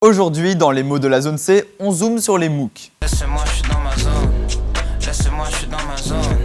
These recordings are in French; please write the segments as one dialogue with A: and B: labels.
A: Aujourd'hui, dans les mots de la zone C, on zoome sur les MOOC.
B: Laissez-moi, je suis dans ma zone. Laissez-moi, je suis dans ma zone.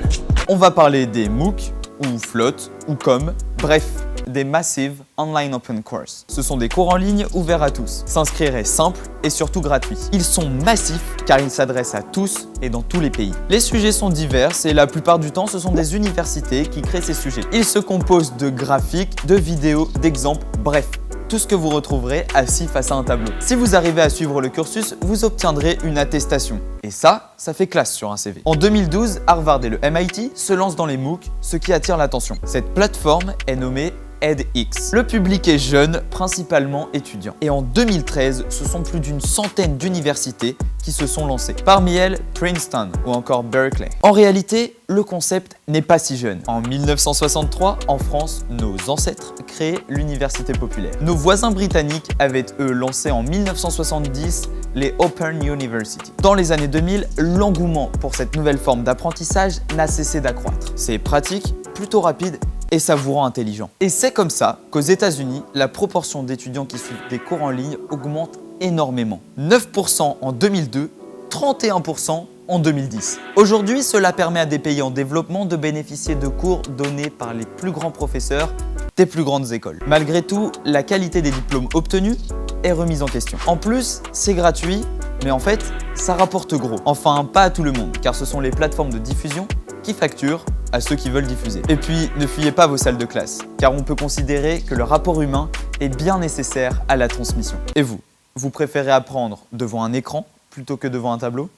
A: On va parler des MOOC, ou FLOT, ou COM, bref, des Massive Online Open Course. Ce sont des cours en ligne ouverts à tous. S'inscrire est simple et surtout gratuit. Ils sont massifs car ils s'adressent à tous et dans tous les pays. Les sujets sont divers et la plupart du temps, ce sont des universités qui créent ces sujets. Ils se composent de graphiques, de vidéos, d'exemples, bref, tout ce que vous retrouverez assis face à un tableau. Si vous arrivez à suivre le cursus, vous obtiendrez une attestation. Et ça fait classe sur un CV. En 2012, Harvard et le MIT se lancent dans les MOOC, ce qui attire l'attention. Cette plateforme est nommée edX. Le public est jeune, principalement étudiant. Et en 2013, ce sont plus d'une centaine d'universités qui se sont lancées. Parmi elles, Princeton ou encore Berkeley. En réalité, le concept n'est pas si jeune. En 1963, en France, nos ancêtres créaient l'université populaire. Nos voisins britanniques avaient eux lancé en 1970 les Open University. Dans les années 2000, l'engouement pour cette nouvelle forme d'apprentissage n'a cessé d'accroître. C'est pratique, plutôt rapide et ça vous rend intelligent. Et c'est comme ça qu'aux États-Unis, la proportion d'étudiants qui suivent des cours en ligne augmente énormément. 9% en 2002, 31% en 2010. Aujourd'hui, cela permet à des pays en développement de bénéficier de cours donnés par les plus grands professeurs des plus grandes écoles. Malgré tout, la qualité des diplômes obtenus est remise en question. En plus, c'est gratuit, mais en fait, ça rapporte gros. Enfin, pas à tout le monde, car ce sont les plateformes de diffusion qui facturent à ceux qui veulent diffuser. Et puis, ne fuyez pas vos salles de classe, car on peut considérer que le rapport humain est bien nécessaire à la transmission. Et vous préférez apprendre devant un écran plutôt que devant un tableau ?